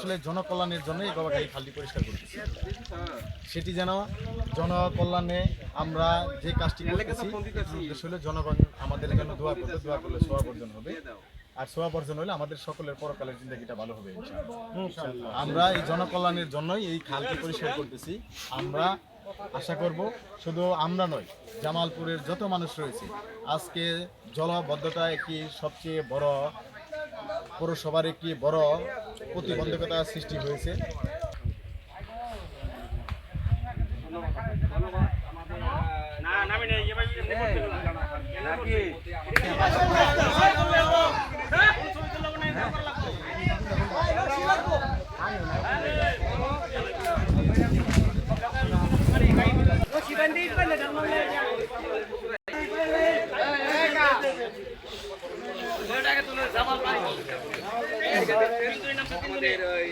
আসলে জনকল্যাণের জন্য এই গবাখালী খালটি পরিষ্কার করতেছি। সেটি যেন জনকল্যাণে আমরা যে কাজটি করতেছি উদ্দেশ্য হলে জনগণ আমাদের জন্য দোয়া করবে, দোয়া করলে সোয়া বর্জন হবে, আর সোয়া বর্জন হলে আমাদের সকলের পরকালের জিন্দগিটা ভালো হবে ইনশাআল্লাহ। আমরা এই জনকল্যাণের জন্যই এই খালটি পরিষ্কার করতেছি। আমরা আশা করব শুধু আমরা নয়, জামালপুরের যত মানুষ রয়েছে, আজকে জলবদ্ধতা একটি সবচেয়ে বড় পৌরসভার একটি বড় প্রতিবন্ধকতা সৃষ্টি হয়েছে। না